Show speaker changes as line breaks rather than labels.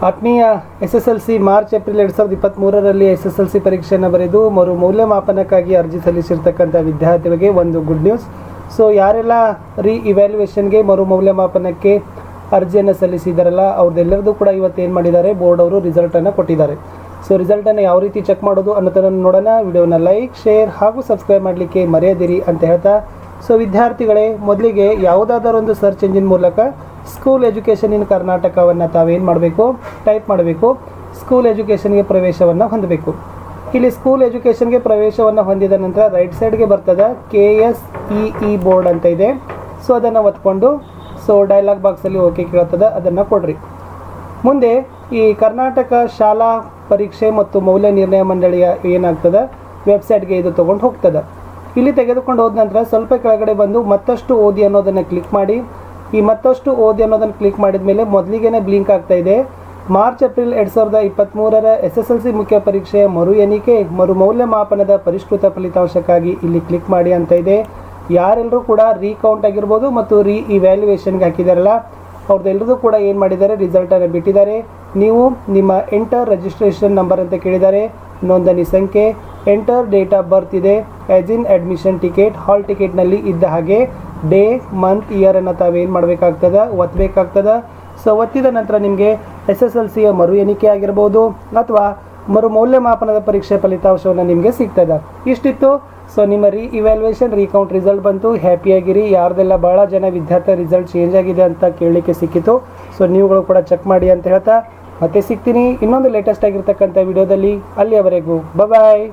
ಆತ್ಮೀಯ SSLC March April 2023ರಲ್ಲಿ SSLC ಪರೀಕ್ಷೆಯನ್ನು ಬರೆದು ಮೌಲ್ಯಮಾಪನಕ್ಕಾಗಿ ಅರ್ಜಿ ಸಲ್ಲಿಸಿರ್ತಕ್ಕಂಥ ವಿದ್ಯಾರ್ಥಿಗಳಿಗೆ ಒಂದು ಗುಡ್ ನ್ಯೂಸ್. ಸೊ ಯಾರೆಲ್ಲ ಇವ್ಯಾಲ್ಯೂಯೇಷನ್ಗೆ ಮೌಲ್ಯಮಾಪನಕ್ಕೆ ಅರ್ಜಿಯನ್ನು ಸಲ್ಲಿಸಿದಾರಲ್ಲ ಅವ್ರದ್ದೆಲ್ಲರದು ಕೂಡ ಇವತ್ತು ಏನು ಮಾಡಿದ್ದಾರೆ, ಬೋರ್ಡ್ ಅವರು ರಿಸಲ್ಟನ್ನು ಕೊಟ್ಟಿದ್ದಾರೆ. ಸೊ ರಿಸಲ್ಟನ್ನು ಯಾವ ರೀತಿ ಚೆಕ್ ಮಾಡೋದು ಅನ್ನೋದನ್ನು ನೋಡೋಣ. ವಿಡಿಯೋನ ಲೈಕ್, ಶೇರ್ ಹಾಗೂ ಸಬ್ಸ್ಕ್ರೈಬ್ ಮಾಡಲಿಕ್ಕೆ ಮರೆಯದಿರಿ ಅಂತ ಹೇಳ್ತಾ, ಸೊ ವಿದ್ಯಾರ್ಥಿಗಳೇ, ಮೊದಲಿಗೆ ಯಾವುದಾದರೊಂದು ಸರ್ಚ್ ಇಂಜಿನ್ ಮೂಲಕ ಸ್ಕೂಲ್ ಎಜುಕೇಷನ್ ಇನ್ ಕರ್ನಾಟಕವನ್ನು ತಾವೇನು ಮಾಡಬೇಕು, ಟೈಪ್ ಮಾಡಬೇಕು. ಸ್ಕೂಲ್ ಎಜುಕೇಷನ್ಗೆ ಪ್ರವೇಶವನ್ನು ಹೊಂದಬೇಕು. ಇಲ್ಲಿ ಸ್ಕೂಲ್ ಎಜುಕೇಷನ್ಗೆ ಪ್ರವೇಶವನ್ನು ಹೊಂದಿದ ನಂತರ ರೈಟ್ ಸೈಡ್ಗೆ ಬರ್ತದೆ KSEE ಬೋರ್ಡ್ ಅಂತ ಇದೆ. ಸೊ ಅದನ್ನು ಒತ್ಕೊಂಡು ಸೊ ಡೈಲಾಗ್ ಬಾಕ್ಸಲ್ಲಿ ಓಕೆ ಕೇಳ್ತದೆ, ಅದನ್ನು ಕೊಡ್ರಿ. ಮುಂದೆ ಈ ಕರ್ನಾಟಕ ಶಾಲಾ ಪರೀಕ್ಷೆ ಮತ್ತು ಮೌಲ್ಯ ನಿರ್ಣಯ ಮಂಡಳಿಯ ಏನಾಗ್ತದೆ ವೆಬ್ಸೈಟ್ಗೆ ಇದು ತೊಗೊಂಡು ಹೋಗ್ತದೆ. ಇಲ್ಲಿ ತೆಗೆದುಕೊಂಡು ಹೋದ ನಂತರ ಸ್ವಲ್ಪ ಕೆಳಗಡೆ ಬಂದು ಮತ್ತಷ್ಟು ಓದಿ ಅನ್ನೋದನ್ನು ಕ್ಲಿಕ್ ಮಾಡಿ. ಈ ಮತ್ತಷ್ಟು ಓದಿ ಅನ್ನೋದನ್ನು ಕ್ಲಿಕ್ ಮಾಡಿದ ಮೇಲೆ ಮೊದಲಿಗೆ ಬ್ಲಿಂಕ್ ಆಗ್ತಾ ಇದೆ ಮಾರ್ಚ್ ಏಪ್ರಿಲ್ 2023ರ SSLC ಮುಖ್ಯ ಪರೀಕ್ಷೆಯ ಎಣಿಕೆ ಮೌಲ್ಯಮಾಪನದ ಪರಿಷ್ಕೃತ ಫಲಿತಾಂಶಕ್ಕಾಗಿ ಇಲ್ಲಿ ಕ್ಲಿಕ್ ಮಾಡಿ ಅಂತ ಇದೆ. ಯಾರೆಲ್ಲರೂ ಕೂಡ ರೀಕೌಂಟ್ ಆಗಿರ್ಬೋದು ಮತ್ತು ಇವ್ಯಾಲ್ಯೂಯೇಷನ್ಗೆ ಹಾಕಿದಾರಲ್ಲ ಅವ್ರದ್ದೆಲ್ಲರೂ ಕೂಡ ಏನು ಮಾಡಿದ್ದಾರೆ, ರಿಸಲ್ಟನ್ನು ಬಿಟ್ಟಿದ್ದಾರೆ. ನೀವು ನಿಮ್ಮ ಎಂಟರ್ ರಿಜಿಸ್ಟ್ರೇಷನ್ ನಂಬರ್ ಅಂತ ಕೇಳಿದ್ದಾರೆ, ನೋಂದಣಿ ಸಂಖ್ಯೆ, ಎಂಟರ್ ಡೇಟ್ ಆಫ್ ಬರ್ತ್ ಇದೆ, ಆ್ಯಸ್ ಇನ್ ಅಡ್ಮಿಷನ್ ಟಿಕೆಟ್, ಹಾಲ್ ಟಿಕೆಟ್ನಲ್ಲಿ ಇದ್ದ ಹಾಗೆ ಡೇ, ಮಂತ್, ಇಯರನ್ನು ತಾವೇನು ಮಾಡಬೇಕಾಗ್ತದೆ, ಒತ್ತಬೇಕಾಗ್ತದೆ. ಸೊ ಒತ್ತಿದ ನಂತರ ನಿಮಗೆ SSLCಯ ಎಣಿಕೆ ಆಗಿರ್ಬೋದು ಅಥವಾ ಮೌಲ್ಯಮಾಪನದ ಪರೀಕ್ಷೆ ಫಲಿತಾಂಶವನ್ನು ನಿಮಗೆ ಸಿಗ್ತದೆ. ಇಷ್ಟಿತ್ತು. ಸೊ ನಿಮ್ಮ ಇವ್ಯಾಲ್ಯೂಯೇಷನ್ ರೀಕೌಂಟ್ ರಿಸಲ್ಟ್ ಬಂತು. ಹ್ಯಾಪಿಯಾಗಿರಿ. ಯಾರ್ದೆಲ್ಲ ಭಾಳ ಜನ ವಿದ್ಯಾರ್ಥಿ ರಿಸಲ್ಟ್ ಚೇಂಜ್ ಆಗಿದೆ ಅಂತ ಕೇಳಲಿಕ್ಕೆ ಸಿಕ್ಕಿತು. ಸೊ ನೀವುಗಳು ಕೂಡ ಚೆಕ್ ಮಾಡಿ ಅಂತ ಹೇಳ್ತಾ ಮತ್ತೆ ಸಿಗ್ತೀನಿ ಇನ್ನೊಂದು ಲೇಟೆಸ್ಟ್ ಆಗಿರ್ತಕ್ಕಂಥ ವಿಡಿಯೋದಲ್ಲಿ. ಅಲ್ಲಿಯವರೆಗೂ ಬಾಯ್.